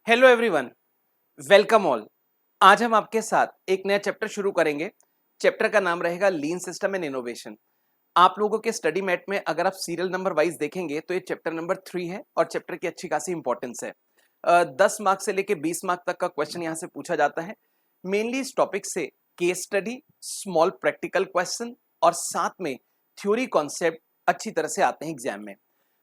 Hello everyone, welcome all. आज हम आपके साथ एक नया चैप्टर शुरू करेंगे। चैप्टर का नाम रहेगा लीन सिस्टम एंड इनोवेशन। आप लोगों के स्टडी मैट में अगर आप सीरियल नंबर वाइज देखेंगे तो ये चैप्टर नंबर 3 है और चैप्टर की अच्छी खासी इंपॉर्टेंस है। 10 मार्क्स से लेके 20 मार्क्स तक का क्वेश्चन यहाँ से पूछा जाता है। मेनली इस टॉपिक से case study, small practical question और साथ में थ्योरी कॉन्सेप्ट अच्छी तरह से आते हैं एग्जाम में।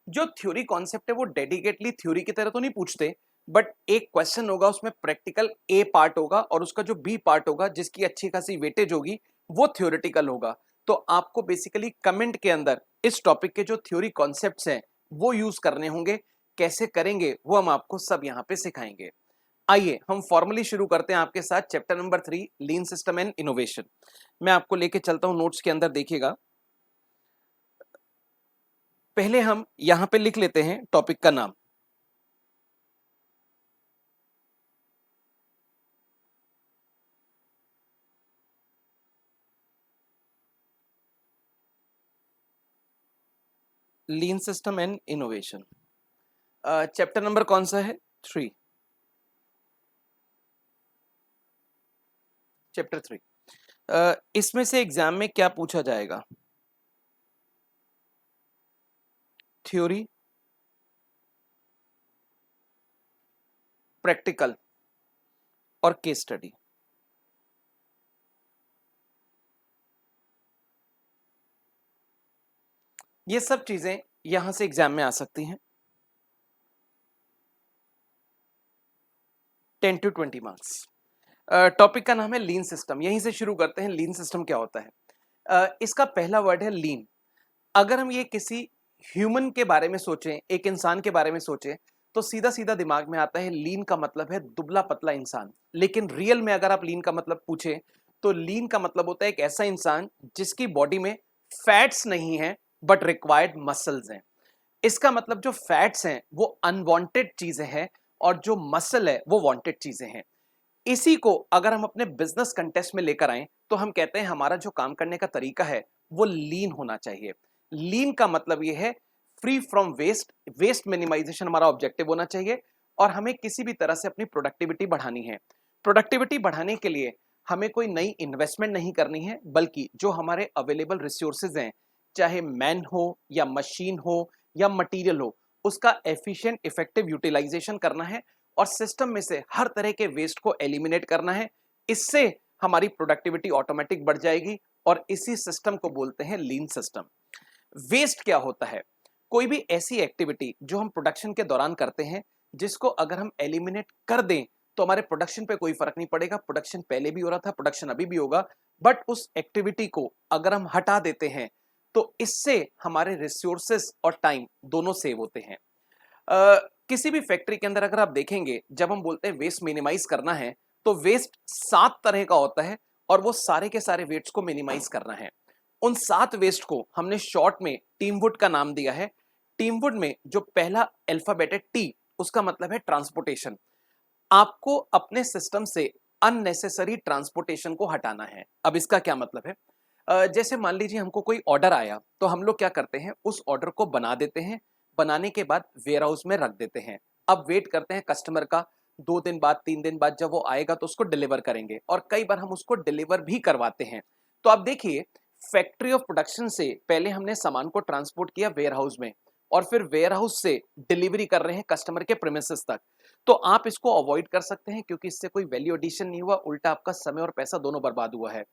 जो थ्योरी कॉन्सेप्ट है वो डेडिकेटली थ्योरी की तरह तो नहीं पूछते, बट एक क्वेश्चन होगा उसमें प्रैक्टिकल ए पार्ट होगा और उसका जो बी पार्ट होगा जिसकी अच्छी खासी वेटेज होगी वो थ्योरेटिकल होगा। तो आपको बेसिकली कमेंट के अंदर इस टॉपिक के जो थ्योरी कॉन्सेप्ट्स हैं वो यूज करने होंगे। कैसे करेंगे वो हम आपको सब यहाँ पे सिखाएंगे। आइए हम फॉर्मली शुरू करते हैं आपके साथ chapter number 3 lean system and innovation. मैं आपको लेके चलता हूं नोट्स के अंदर, देखिएगा। पहले हम यहां पे लिख लेते हैं टॉपिक का नाम। Lean system and innovation. Chapter number कौन सा है? 3। चैप्टर 3। इसमें से एग्जाम में क्या पूछा जाएगा? थ्योरी, प्रैक्टिकल और केस स्टडी। ये सब चीजें यहां से एग्जाम में आ सकती हैं। 10 to 20 मार्क्स। टॉपिक का नाम है लीन सिस्टम। यहीं से शुरू करते हैं। लीन सिस्टम क्या होता है? इसका पहला वर्ड है लीन। अगर हम ये किसी ह्यूमन के बारे में सोचें, एक इंसान के बारे में सोचें, तो सीधा सीधा दिमाग में आता है लीन का मतलब है दुबला पतला इंसान। लेकिन रियल में अगर आप लीन का मतलब पूछें तो लीन का मतलब होता है एक ऐसा इंसान जिसकी बॉडी में फैट्स नहीं है बट रिक्वायर्ड मसल्स हैं। इसका मतलब जो फैट्स हैं वो अनवांटेड चीजें हैं और जो मसल है वो वांटेड चीजें हैं। इसी को अगर हम अपने बिजनेस कंटेस्ट में लेकर आए तो हम कहते हैं हमारा जो काम करने का तरीका है वो लीन होना चाहिए। लीन का मतलब ये है free from waste. Waste minimization हमारा ऑब्जेक्टिव होना चाहिए और हमें किसी भी तरह से अपनी प्रोडक्टिविटी बढ़ानी है। प्रोडक्टिविटी बढ़ाने के लिए हमें कोई नई इन्वेस्टमेंट नहीं करनी है, बल्कि जो हमारे अवेलेबल रिसोर्सेज हैं, चाहे मैन हो या मशीन हो या मटीरियल हो, उसका एफिशिएंट इफेक्टिव यूटिलाइजेशन करना है और सिस्टम में से हर तरह के वेस्ट को एलिमिनेट करना है। इससे हमारी प्रोडक्टिविटी ऑटोमेटिक बढ़ जाएगी और इसी सिस्टम को बोलते हैं लीन सिस्टम। वेस्ट क्या होता है? कोई भी ऐसी एक्टिविटी जो हम प्रोडक्शन के दौरान करते हैं जिसको अगर हम एलिमिनेट कर दें तो हमारे प्रोडक्शन पे कोई फर्क नहीं पड़ेगा। प्रोडक्शन पहले भी हो रहा था, प्रोडक्शन अभी भी होगा, बट उस एक्टिविटी को अगर हम हटा देते हैं तो इससे हमारे रिसोर्सेस और टाइम दोनों सेव होते हैं। किसी भी फैक्ट्री के अंदर अगर आप देखेंगे, जब हम बोलते हैं वेस्ट मिनिमाइज करना है तो वेस्ट 7 तरह का होता है और वो सारे के सारे वेस्ट को मिनिमाइज करना है। उन 7 वेस्ट को हमने शॉर्ट में टीमवुड का नाम दिया है। टीमवुड में जो पहला अल्फाबेट है टी, उसका मतलब है ट्रांसपोर्टेशन। आपको अपने सिस्टम से अननेसेसरी ट्रांसपोर्टेशन को हटाना है। अब इसका क्या मतलब है? जैसे मान लीजिए हमको कोई ऑर्डर आया तो हम लोग क्या करते हैं, उस ऑर्डर को बना देते हैं, बनाने के बाद वेयर हाउस में रख देते हैं। अब वेट करते हैं कस्टमर का, 2 दिन बाद 3 दिन बाद जब वो आएगा तो उसको डिलीवर करेंगे और कई बार हम उसको डिलीवर भी करवाते हैं। तो आप देखिए, फैक्ट्री ऑफ प्रोडक्शन से पहले हमने सामान को ट्रांसपोर्ट किया वेयर हाउस में और फिर वेयर हाउस से डिलीवरी कर रहे हैं कस्टमर के प्रेमिसेस तक। तो आप इसको अवॉइड कर सकते हैं क्योंकि इससे कोई वैल्यू एडिशन नहीं हुआ, उल्टा आपका समय और पैसा दोनों बर्बाद हुआ है।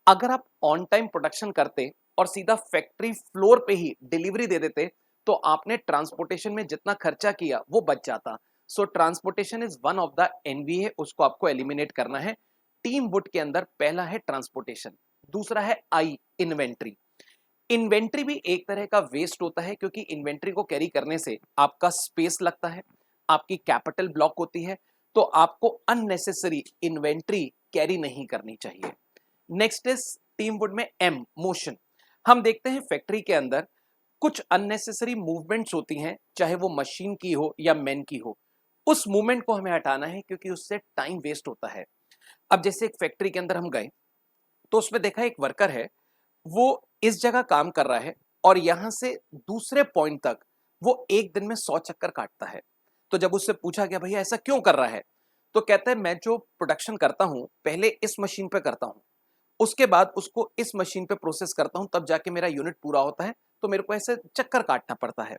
अगर आप ऑन टाइम प्रोडक्शन करते और सीधा फैक्ट्री फ्लोर पे ही डिलीवरी दे देते तो आपने ट्रांसपोर्टेशन में जितना खर्चा किया वो बच जाता। So transportation is one of the NVA, उसको आपको एलिमिनेट करना है। टीम वुड के अंदर पहला है ट्रांसपोर्टेशन, दूसरा है आई इन्वेंट्री। इन्वेंट्री भी एक तरह का वेस्ट होता है क्योंकि इन्वेंट्री को कैरी करने से आपका स्पेस लगता है, आपकी कैपिटल ब्लॉक होती है, तो आपको अननेसेसरी इन्वेंट्री कैरी नहीं करनी चाहिए। नेक्स्ट इज टीम वुड में एम, मोशन। हम देखते हैं फैक्ट्री के अंदर कुछ अननेसेसरी मूवमेंट्स होती हैं, चाहे वो मशीन की हो या मैन की हो। उस मूवमेंट को हमें हटाना है क्योंकि उससे टाइम वेस्ट होता है। अब जैसे एक फैक्ट्री के अंदर हम गए तो उसमें देखा एक वर्कर है, वो इस जगह काम कर रहा है और यहां से दूसरे पॉइंट तक वो एक दिन में 100 चक्कर काटता है। तो जब उससे पूछा गया भैया ऐसा क्यों कर रहा है, तो कहता है मैं जो प्रोडक्शन करता हूं पहले इस मशीन पे करता हूं, उसके बाद उसको इस मशीन पे प्रोसेस करता हूं, तब जाके मेरा यूनिट पूरा होता है, तो मेरे को ऐसे चक्कर काटना पड़ता है।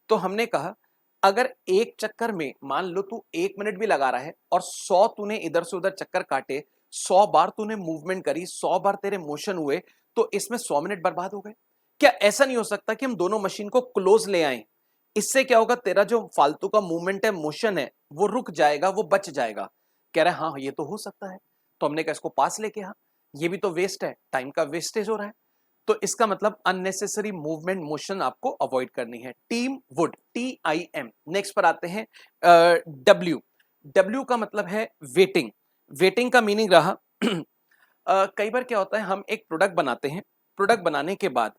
तो हमने कहा अगर एक चक्कर में मान लो तू 1 मिनट भी लगा रहा है और 100 तूने इधर से उधर चक्कर काटे, 100 बार तूने मूवमेंट करी, 100 बार तेरे मोशन हुए, तो इसमें 100 मिनट बर्बाद हो गए। क्या ऐसा नहीं हो सकता कि हम दोनों मशीन को क्लोज ले आए? इससे क्या होगा, तेरा जो फालतू का मूवमेंट है, मोशन है, वो रुक जाएगा, वो बच जाएगा। कह रहा है हाँ ये तो हो सकता है। तो हमने कहा इसको पास लेके आ, ये भी तो वेस्ट है, टाइम का वेस्टेज हो रहा है। तो इसका मतलब अननेसेसरी मूवमेंट मोशन आपको अवॉइड करनी है। Team would, TIM। नेक्स्ट पर आते हैं डब्ल्यू। डब्ल्यू का मतलब है वेटिंग। वेटिंग का मीनिंग रहा कई बार क्या होता है, हम एक प्रोडक्ट बनाते हैं, प्रोडक्ट बनाने के बाद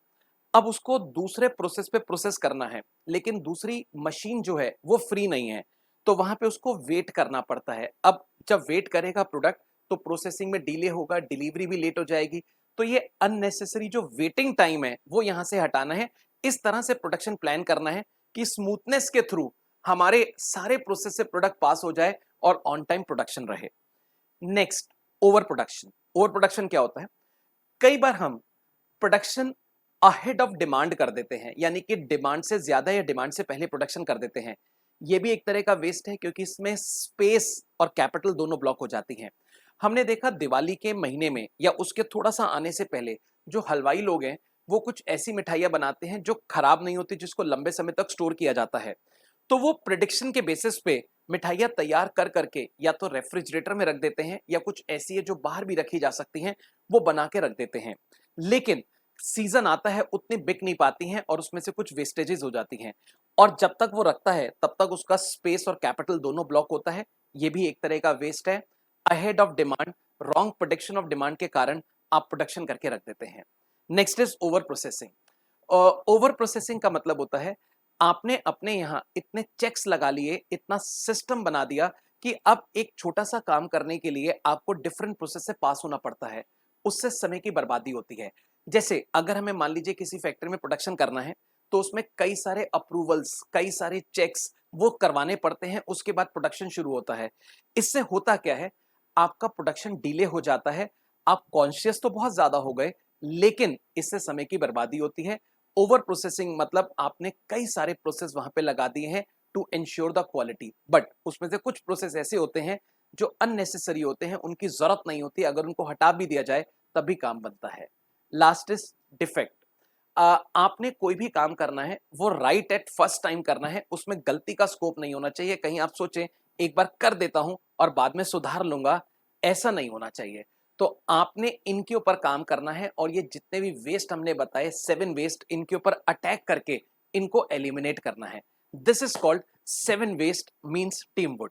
अब उसको दूसरे प्रोसेस पे प्रोसेस करना है, लेकिन दूसरी मशीन जो है वो फ्री नहीं है, तो वहां पे उसको वेट करना पड़ता है। अब जब वेट करेगा प्रोडक्ट, तो प्रोसेसिंग में डिले होगा, डिलीवरी भी लेट हो जाएगी। तो ये अननेसेसरी जो वेटिंग टाइम है वो यहां से हटाना है। इस तरह से प्रोडक्शन प्लान करना है कि स्मूथनेस के थ्रू हमारे सारे प्रोसेस से प्रोडक्ट पास हो जाए और ऑन टाइम प्रोडक्शन रहे। Next, over production. Over production क्या होता है, कई बार हम प्रोडक्शन अहेड ऑफ डिमांड कर देते हैं, यानी कि डिमांड से ज्यादा या डिमांड से पहले प्रोडक्शन कर देते हैं। यह भी एक तरह का वेस्ट है, क्योंकि इसमें स्पेस और कैपिटल दोनों ब्लॉक हो जाती हैं। हमने देखा दिवाली के महीने में या उसके थोड़ा सा आने से पहले जो हलवाई लोग हैं, वो कुछ ऐसी मिठाइयां बनाते हैं जो खराब नहीं होती, जिसको लंबे समय तक स्टोर किया जाता है। तो वो प्रिडिक्शन के बेसिस पे मिठाइयां तैयार कर करके या तो रेफ्रिजरेटर में रख देते हैं, या कुछ ऐसी है जो बाहर भी रखी जा सकती हैं, वो बना के रख देते हैं। लेकिन सीजन आता है, उतनी बिक नहीं पाती हैं और उसमें से कुछ वेस्टेजेस हो जाती हैं। और जब तक वो रखता है तब तक उसका स्पेस और कैपिटल दोनों ब्लॉक होता है। ये भी एक तरह का वेस्ट है। Ahead of demand, wrong prediction of demand के कारण आप प्रोडक्शन करके रख देते हैं। Next is over processing. Over processing का मतलब होता है आपने अपने यहाँ इतने चेक्स लगा लिए, इतना सिस्टम बना दिया कि अब एक छोटा सा काम करने के लिए आपको डिफरेंट प्रोसेस से पास होना पड़ता है। उससे समय की बर्बादी होती है। जैसे अगर हमें मान लीजिए किसी फैक्ट्री में प्रोडक्शन करना है, तो उसमें कई सारे अप्रूवल्स, कई सारे चेक्स वो करवाने पड़ते हैं, उसके बाद प्रोडक्शन शुरू होता है। इससे होता क्या है, आपका प्रोडक्शन डिले हो जाता है। आप कॉन्शियस तो बहुत ज्यादा हो गए, लेकिन इससे समय की बर्बादी होती है। ओवर प्रोसेसिंग मतलब आपने कई सारे प्रोसेस वहां पे लगा दिए हैं to ensure the quality, but उसमें से कुछ प्रोसेस ऐसे होते हैं जो अननेसेसरी होते हैं, उनकी जरूरत नहीं होती, अगर उनको हटा भी दिया जाए तभी काम बनता है। Last is defect. आपने कोई भी काम करना है, वो राइट एट फर्स्ट टाइम करना है, उसमें गलती का स्कोप नहीं होना चाहिए। कहीं आप सोचें एक बार कर देता हूं और बाद में सुधार लूंगा, ऐसा नहीं होना चाहिए। तो आपने इनके ऊपर काम करना है, और ये जितने भी वेस्ट हमने बताए, 7 वेस्ट, इनके ऊपर अटैक करके इनको एलिमिनेट करना है। This is called 7 waste means TIM वुड।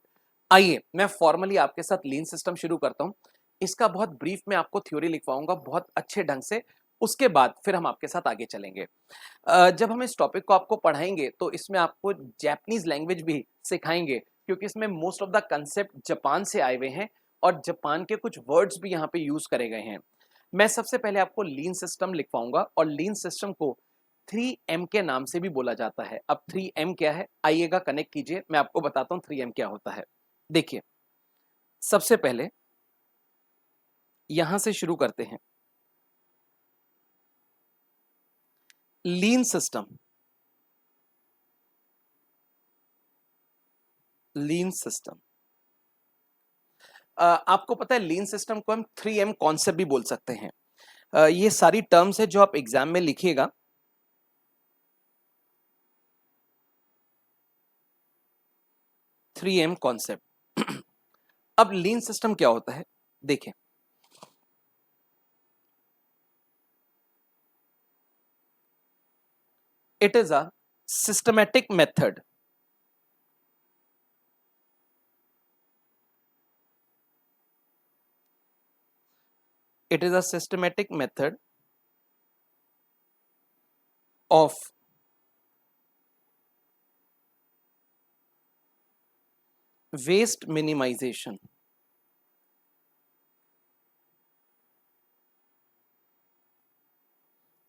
आइए मैं फॉर्मली आपके साथ लीन सिस्टम शुरू करता हूं। इसका बहुत ब्रीफ में आपको थ्योरी लिखवाऊंगा बहुत अच्छे ढंग से, उसके बाद फिर हम आपके साथ आगे चलेंगे। जब हम इस टॉपिक को आपको पढ़ाएंगे तो इसमें आपको जापानीज लैंग्वेज भी सिखाएंगे, क्योंकि इसमें most of the concept Japan से आए हुए हैं और जापान के कुछ वर्ड्स भी यहाँ पे यूज करे गए हैं। मैं सबसे पहले आपको लीन सिस्टम लिखवाऊंगा, और लीन सिस्टम को 3M के नाम से भी बोला जाता है। अब 3M क्या है, आइएगा कनेक्ट कीजिए, मैं आपको बताता हूँ 3M क्या होता है। देखिए, सबसे पहले यहां से शुरू करते हैं। लीन सिस्टम, लीन सिस्टम, आपको पता है लीन सिस्टम को हम 3M कॉन्सेप्ट भी बोल सकते हैं। ये सारी टर्म्स है जो आप एग्जाम में लिखिएगा। 3M concept. अब लीन सिस्टम क्या होता है, देखें। It is a systematic method it is a systematic method of waste minimization.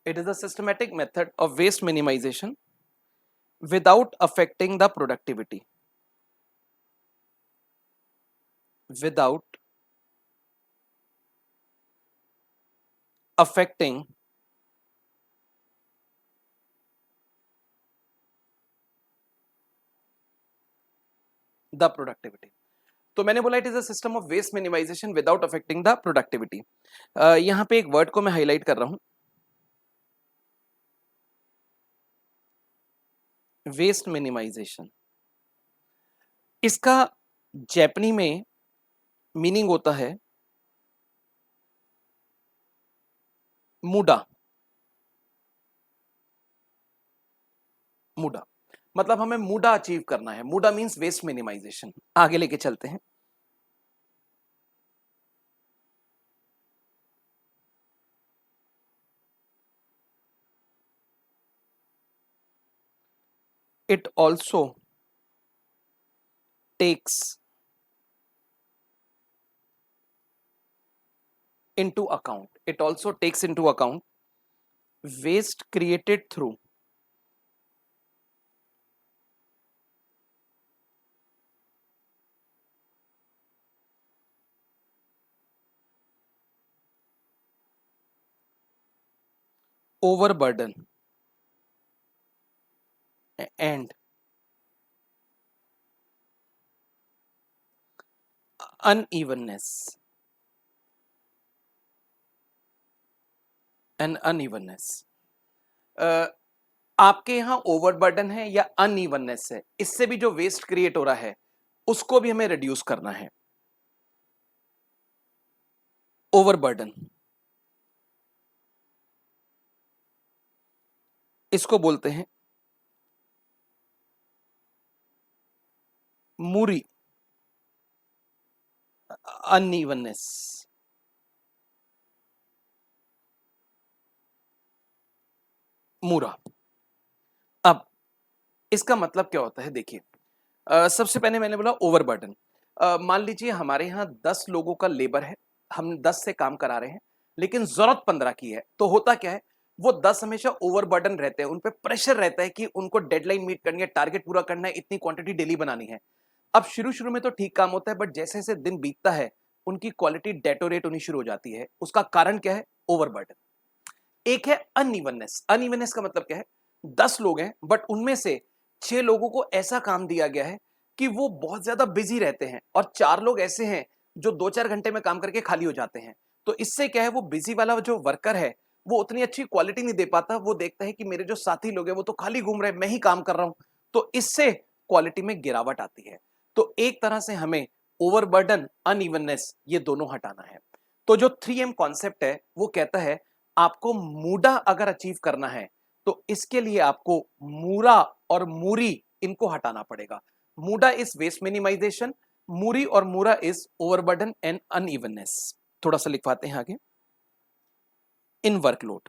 It is a systematic method of waste minimization without affecting the productivity. without affecting the productivity। तो मैंने बोला it is a system of waste minimization without affecting the productivity. यहां पे एक word को मैं highlight कर रहा हूं, वेस्ट मिनिमाइजेशन। इसका जैपनी में मीनिंग होता है मूडा। मूडा मतलब हमें मूडा अचीव करना है। मूडा मींस वेस्ट मिनिमाइजेशन। आगे लेके चलते हैं। it also takes into account waste created through overburden and unevenness आपके यहां ओवरबर्डन है या अनइवननेस है, इससे भी जो वेस्ट क्रिएट हो रहा है उसको भी हमें रिड्यूस करना है। ओवरबर्डन इसको बोलते हैं मूरी अनइवननेस। मूरा। अब इसका मतलब क्या होता है देखिए, सबसे पहले मैंने बोला ओवरबर्डन। मान लीजिए हमारे यहाँ 10 लोगों का लेबर है, हम 10 से काम करा रहे हैं लेकिन जरूरत 15 की है, तो होता क्या है वो 10 हमेशा ओवरबर्डन रहते हैं, उन पे प्रेशर रहता है कि उनको डेडलाइन मीट करनी है, टारगेट पूरा करना है, इतनी क्वांटिटी डेली बनानी है। अब शुरू शुरू में तो ठीक काम होता है, बट जैसे जैसे दिन बीतता है उनकी क्वालिटी डेटोरेट होनी शुरू हो जाती है। उसका कारण क्या है? ओवरबर्डन। एक है अनइवननेस। अनइवननेस का मतलब क्या है? 10 लोग हैं बट उनमें से 6 लोगों को ऐसा काम दिया गया है कि वो बहुत ज्यादा बिजी रहते हैं और 4 लोग ऐसे हैं जो 2-4 घंटे में काम करके खाली हो जाते हैं। तो इससे क्या है, वो बिजी वाला जो वर्कर है वो उतनी अच्छी क्वालिटी नहीं दे पाता। वो देखता है कि मेरे जो साथी लोग हैं वो तो खाली घूम रहे हैं, मैं ही काम कर रहा हूं। तो इससे क्वालिटी में गिरावट आती है। तो एक तरह से हमें ओवरबर्डन, अनइवननेस ये दोनों हटाना है। तो जो 3M कॉन्सेप्ट है वो कहता है आपको मूडा अगर अचीव करना है तो इसके लिए आपको मूरा और मूरी इनको हटाना पड़ेगा। मूडा इज वेस्ट मिनिमाइजेशन, मूरी और मूरा इज ओवरबर्डन एंड अनइवननेस। थोड़ा सा लिखवाते हैं आगे। इन वर्कलोड,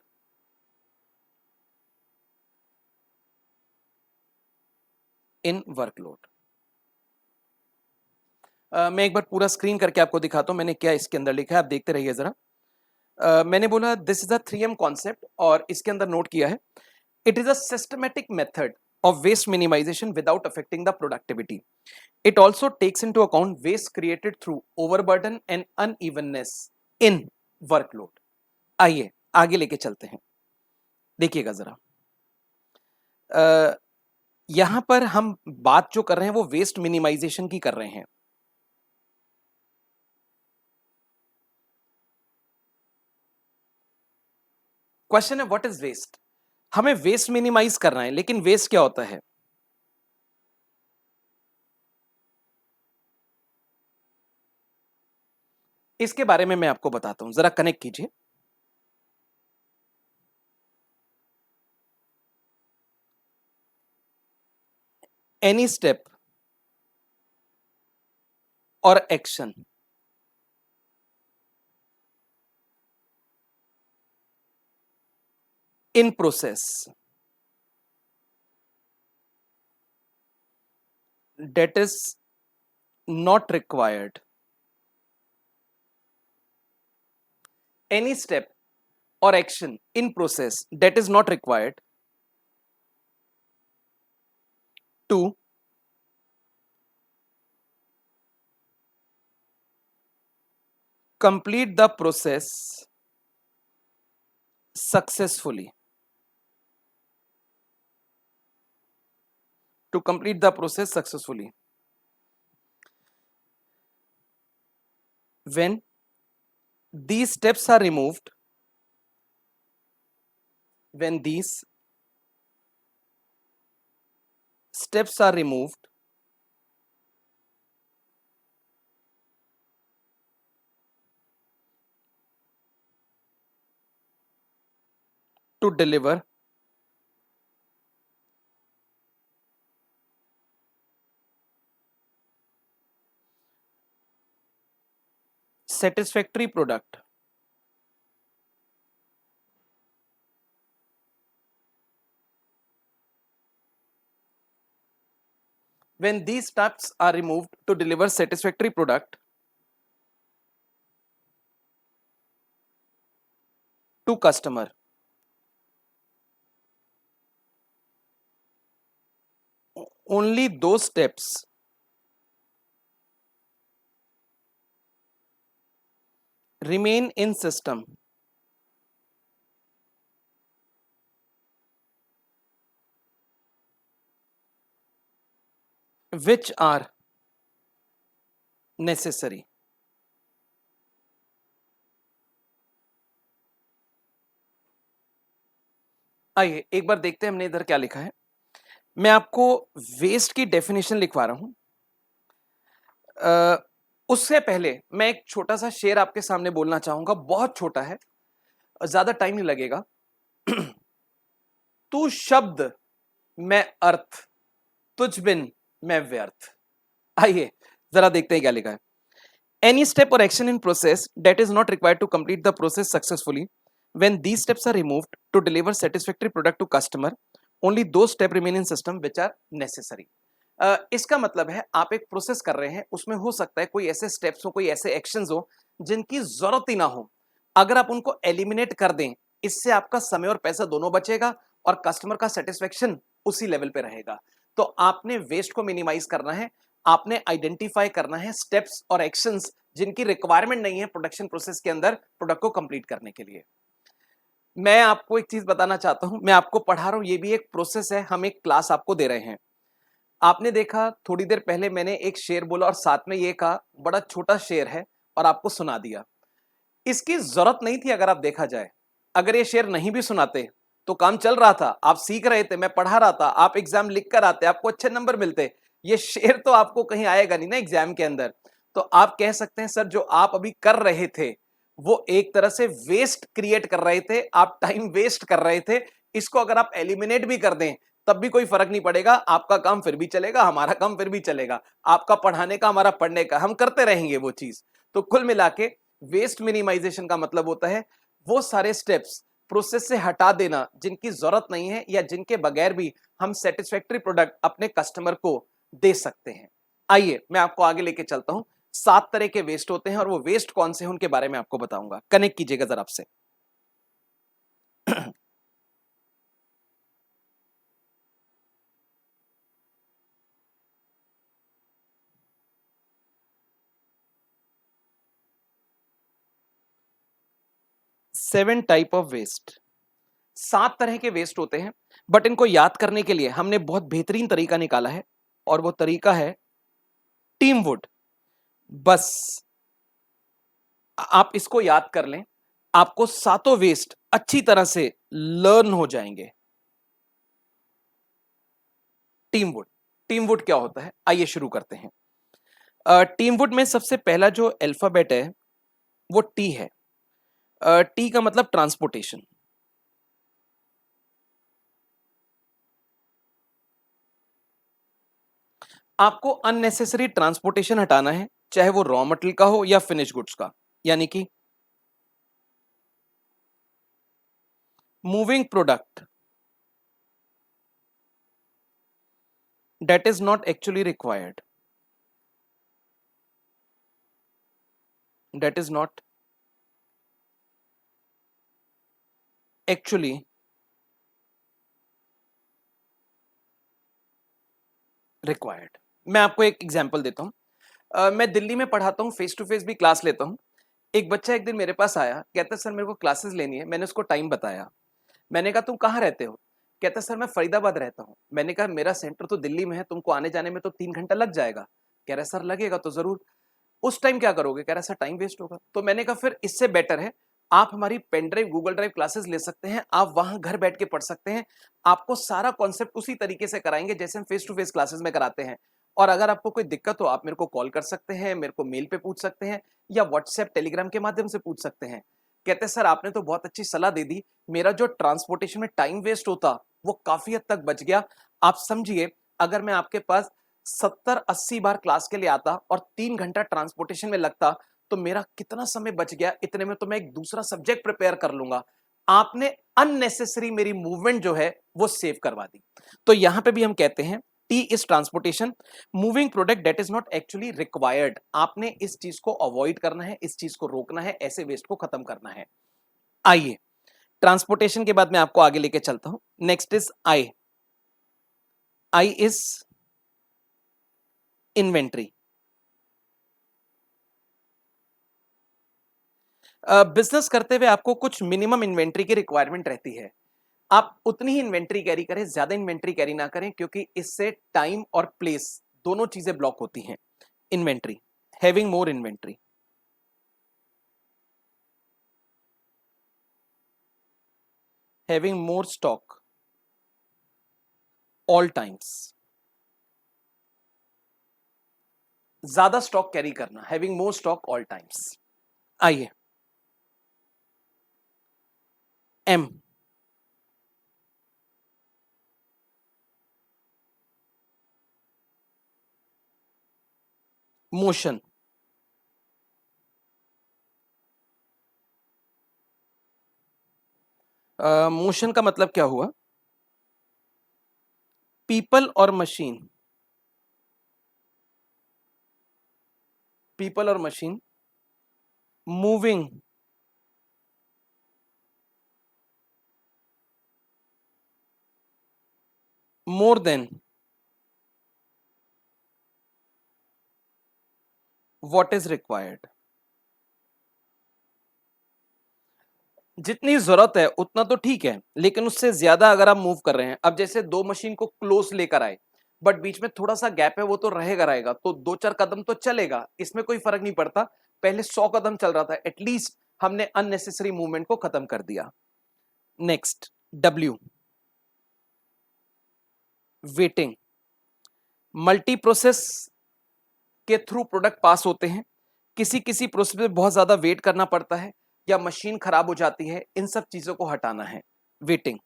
इन वर्कलोड। मैं एक बार पूरा स्क्रीन करके आपको दिखाता हूं मैंने क्या इसके अंदर लिखा है, आप देखते रहिए जरा। मैंने बोला this is a 3M concept और इसके अंदर नोट किया है it is a systematic method of waste minimization without affecting the productivity. It also takes into account waste created through overburden and unevenness in workload. आइए आगे लेके चलते हैं। देखिएगा जरा, यहां पर हम बात जो कर रहे हैं वो वेस्ट मिनिमाइजेशन की कर रहे हैं। क्वेश्चन है व्हाट इज वेस्ट। हमें वेस्ट मिनिमाइज करना है, लेकिन वेस्ट क्या होता है? इसके बारे में मैं आपको बताता हूं, जरा कनेक्ट कीजिए। एनी स्टेप और action in process that is not required, any step or action in process that is not required to complete the process successfully. To complete the process successfully. When these steps are removed, when these steps are removed, to deliver satisfactory product. When these steps are removed to deliver satisfactory product to customer, only those steps remain in system which are necessary. आइए एक बार देखते हैं हमने इधर क्या लिखा है। मैं आपको वेस्ट की डेफिनेशन लिखवा रहा हूं। उससे पहले मैं एक छोटा सा शेर आपके सामने बोलना चाहूंगा, बहुत छोटा है, ज्यादा टाइम नहीं लगेगा। तू शब्द मैं अर्थ, तुझ बिन मैं व्यर्थ। आइए जरा देखते हैं क्या लिखा है। Any step or action in process that is not required to complete the process successfully, when these steps are removed to deliver satisfactory product to customer, only those steps remain in system which are necessary. इसका मतलब है आप एक process कर रहे हैं, उसमें हो सकता है कोई ऐसे स्टेप्स हो, कोई ऐसे एक्शंस हो जिनकी जरूरत ही ना हो। अगर आप उनको एलिमिनेट कर दें, इससे आपका समय और पैसा दोनों बचेगा और कस्टमर का सेटिस्फेक्शन उसी लेवल पे रहेगा। तो आपने वेस्ट को मिनिमाइज करना है, आपने आइडेंटिफाई करना है स्टेप्स और एक्शंस जिनकी रिक्वायरमेंट नहीं है प्रोडक्शन प्रोसेस के अंदर प्रोडक्ट को कंप्लीट करने के लिए। मैं आपको एक चीज बताना चाहता हूं, मैं आपको पढ़ा रहा हूं, ये भी एक प्रोसेस है, हम एक क्लास आपको दे रहे हैं। आपने देखा थोड़ी देर पहले मैंने एक शेर बोला और साथ में ये कहा बड़ा छोटा शेर है और आपको सुना दिया। इसकी जरूरत नहीं थी अगर आप देखा जाए। अगर ये शेर नहीं भी सुनाते तो काम चल रहा था, आप सीख रहे थे, मैं पढ़ा रहा था, आप एग्जाम लिख कर आते, आपको अच्छे नंबर मिलते। ये शेर तो आपको कहीं आएगा नहीं ना एग्जाम के अंदर। तो आप कह सकते हैं सर जो आप अभी कर रहे थे वो एक तरह से वेस्ट क्रिएट कर रहे थे, आप टाइम वेस्ट कर रहे थे। इसको अगर आप एलिमिनेट भी कर दें तब भी कोई फर्क नहीं पड़ेगा, आपका काम फिर भी चलेगा, हमारा काम फिर भी चलेगा, आपका पढ़ाने का हमारा पढ़ने का, हम करते रहेंगे वो चीज। तो कुल मिला के वेस्ट मिनिमाइजेशन का मतलब होता है वो सारे स्टेप्स प्रोसेस से हटा देना जिनकी जरूरत नहीं है या जिनके बगैर भी हम सेटिस्फैक्टरी प्रोडक्ट अपने कस्टमर को दे सकते हैं। आइए मैं आपको आगे लेके चलता हूं। 7 तरह के वेस्ट होते हैं और वो वेस्ट कौन से हैं उनके बारे में आपको बताऊंगा। कनेक्ट कीजिएगा जरा आपसे। 7 टाइप ऑफ वेस्ट। 7 तरह के वेस्ट होते हैं, बट इनको याद करने के लिए हमने बहुत बेहतरीन तरीका निकाला है और वो तरीका है टीम वुड। बस आप इसको याद कर लें, आपको सातों वेस्ट अच्छी तरह से लर्न हो जाएंगे। टीम वुड, टीम वुड क्या होता है आइए शुरू करते हैं। टीम वुड में सबसे पहला जो अल्फाबेट है वो टी है। टी का मतलब ट्रांसपोर्टेशन। आपको अननेसेसरी ट्रांसपोर्टेशन हटाना है, चाहे वो रॉ मटेरियल का हो या फिनिश गुड्स का, यानी कि moving product that is not actually required, that is not actually required। मैं आपको एक एग्जांपल देता हूं। मैं दिल्ली में पढ़ाता हूं, फेस टू फेस भी क्लास लेता हूं। एक बच्चा एक दिन मेरे पास आया, कहता सर मेरे को क्लासेस लेनी है। मैंने उसको टाइम बताया। मैंने कहा तुम कहाँ रहते हो? कहता सर मैं फरीदाबाद रहता हूँ। मैंने कहा मेरा सेंटर तो दिल्ली में है, तुमको आने जाने में तो 3 घंटा लग जाएगा। कह रहा सर लगेगा तो जरूर। उस टाइम क्या करोगे? कह रहा सर टाइम वेस्ट होगा। तो मैंने कहा फिर इससे बेटर है आप हमारी pen drive Google drive classes ले सकते हैं, आप वहां घर बैठ के पढ़ सकते हैं। आपको सारा कॉन्सेप्ट उसी तरीके से कराएंगे जैसे हम फेस टू फेस क्लासेस में कराते हैं। और अगर आपको कोई दिक्कत हो आप मेरे को कॉल कर सकते हैं, मेरे को मेल पे पूछ सकते हैं या व्हाट्सएप टेलीग्राम के माध्यम से पूछ सकते हैं। कहते सर आपने तो बहुत अच्छी सलाह दे दी, मेरा जो ट्रांसपोर्टेशन में टाइम वेस्ट होता वो काफी हद तक बच गया। आप समझिए अगर मैं आपके पास 70-80 बार क्लास के लिए आता और 3 घंटा ट्रांसपोर्टेशन में लगता तो मेरा कितना समय बच गया। इतने में तो मैं एक दूसरा सब्जेक्ट प्रिपेयर कर लूंगा। आपने अननेसेसरी मेरी मूवमेंट जो है वो सेव करवा दी। तो यहां पे भी हम कहते हैं T is transportation, moving product that is not actually required. आपने इस चीज को अवॉइड करना है, इस चीज को रोकना है, ऐसे वेस्ट को खत्म करना है। आइए ट्रांसपोर्टेशन के बाद मैं आपको आगे लेके चलता हूं। Next is I. I is inventory. Business करते हुए आपको कुछ मिनिमम इन्वेंट्री की रिक्वायरमेंट रहती है। आप उतनी ही इन्वेंट्री कैरी करें, ज्यादा इन्वेंट्री कैरी ना करें, क्योंकि इससे टाइम और प्लेस दोनों चीजें ब्लॉक होती हैं। Inventory, having more inventory. Having more stock all times. ज्यादा स्टॉक कैरी करना, having more stock all times. आइए एम। मोशन। मोशन का मतलब क्या हुआ? पीपल और मशीन, पीपल और machine moving more than what is required। जितनी जरूरत है उतना तो ठीक है, लेकिन उससे ज्यादा अगर आप मूव कर रहे हैं, अब जैसे दो मशीन को क्लोज लेकर आए बट बीच में थोड़ा सा गैप है, वो तो रहेगा, तो 2-4 कदम तो चलेगा, इसमें कोई फर्क नहीं पड़ता। पहले 100 कदम चल रहा था, एटलीस्ट हमने अननेसेसरी मूवमेंट को खत्म कर दिया। Next W, waiting. Multi process के थ्रू प्रोडक्ट पास होते हैं, किसी किसी प्रोसेस में बहुत ज्यादा वेट करना पड़ता है या मशीन खराब हो जाती है, इन सब चीजों को हटाना है। Waiting.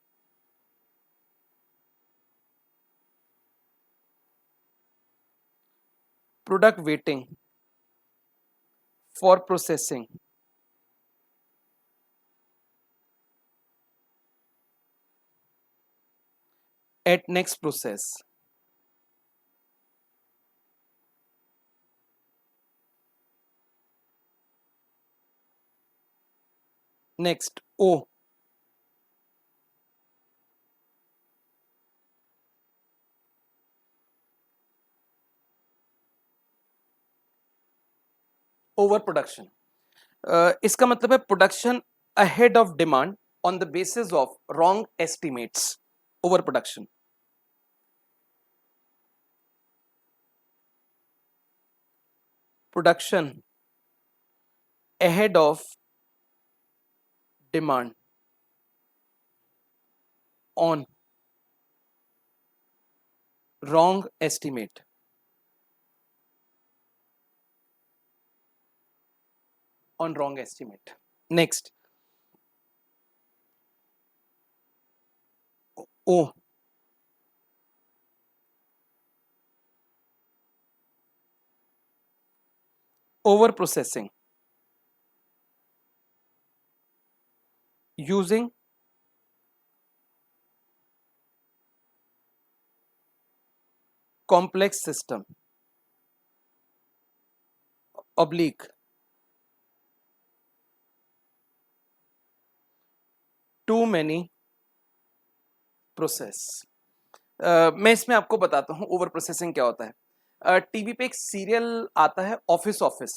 Product waiting for processing at next process. Next o, over production. इसका मतलब है production ahead of demand on the basis of wrong estimates. Over production. Production ahead of demand on wrong estimate। on wrong estimate। next O, over processing using complex system oblique too many process। मैं इसमें आपको बताता हूं over processing क्या होता है। TV पे एक सीरियल आता है ऑफिस ऑफिस,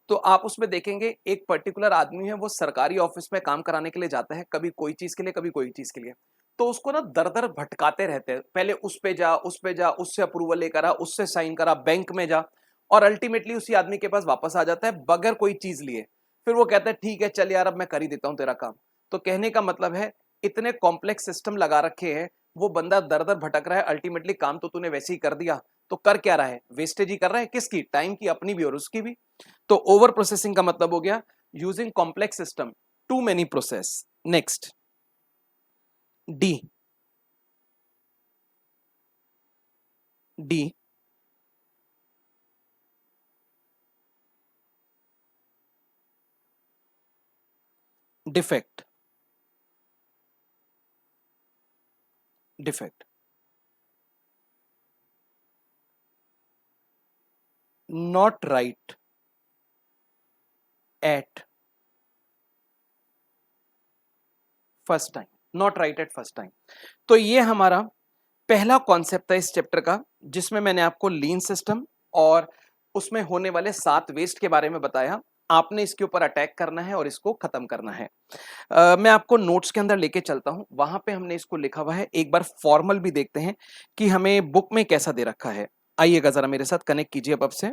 तो आप उसमें देखेंगे एक पर्टिकुलर आदमी है, वो सरकारी ऑफिस में काम कराने के लिए जाता है, कभी कोई चीज के लिए, कभी कोई चीज के लिए। तो उसको ना दर दर भटकाते रहते हैं, पहले उस पे जा, उस पे जा, उससे अप्रूवल लेकर आ, उससे साइन करा, बैंक में जा, और अल्टीमेटली उसी आदमी के पास वापस आ जाता है बगैर कोई चीज लिए। फिर वो कहता है ठीक है चल यार अब मैं कर ही देता हूं तेरा काम। तो कहने का मतलब है इतने कॉम्प्लेक्स सिस्टम लगा रखे हैं, वो बंदा दर दर भटक रहा है, अल्टीमेटली काम तो तूने वैसे ही कर दिया, तो कर क्या रहा है, वेस्टेज ही कर रहा है, किसकी, टाइम की, अपनी भी और उसकी भी। तो ओवर प्रोसेसिंग का मतलब हो गया using complex system, too many process. Next D, D defect, defect not right at first time, not right at first time. तो ये हमारा पहला कॉन्सेप्ट था इस चैप्टर का, जिसमें मैंने आपको लीन सिस्टम और उसमें होने वाले 7 वेस्ट के बारे में बताया। आपने इसके ऊपर अटैक करना है और इसको खत्म करना है। मैं आपको नोट्स के अंदर लेके चलता हूं, वहां पे हमने इसको लिखा हुआ है। एक बार फॉर्मल भी देखते हैं कि हमें बुक में कैसा दे रखा है। आइएगा जरा मेरे साथ कनेक्ट कीजिए अब से।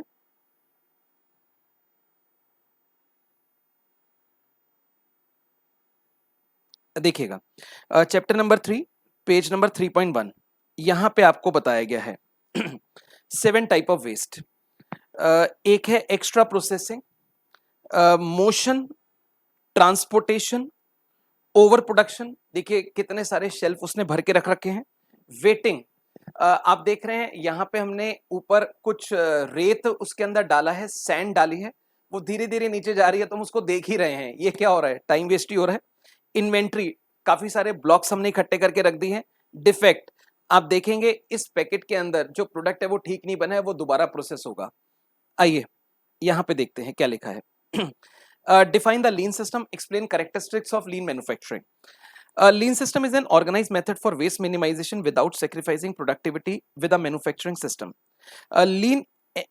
देखिएगा चैप्टर नंबर 3 पेज नंबर 3.1, यहां पे आपको बताया गया है 7 टाइप ऑफ वेस्ट। एक है extra processing, motion, transportation, over production, देखिए कितने सारे शेल्फ उसने भर के रख रखे हैं। वेटिंग, आप देख रहे हैं यहां पे हमने ऊपर कुछ रेत उसके अंदर डाला है, सैंड डाली है, वो धीरे धीरे नीचे जा रही है, तो हम उसको देख ही रहे हैं, ये क्या हो रहा है, टाइम वेस्ट ही हो रहा है। इन्वेंट्री, काफी सारे ब्लॉक्स हमने इकट्ठे करके रख दी हैं। डिफेक्ट, आप देखेंगे इस पैकेट के अंदर जो प्रोडक्ट है वो ठीक नहीं बना है, वो दोबारा प्रोसेस होगा। आइए यहां पे देखते हैं क्या लिखा है। Define the lean system, explain characteristics of lean manufacturing. Lean system is an organized method for waste minimization without sacrificing productivity with a manufacturing system. Lean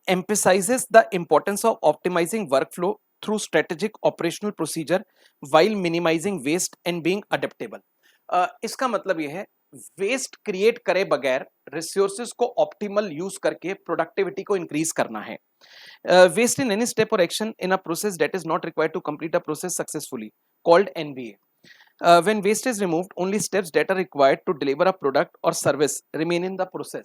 emphasizes the importance of optimizing workflow through strategic operational procedure while minimizing waste and being adaptable. इसका मतलब यह है waste create करे बगैर resources को optimal use करके productivity को increase करना है। वेस्ट इन एनी स्टेप और action in a process that is not required to complete a process successfully, called NBA. When waste is removed, only steps that are required to deliver a product or service remain in the process.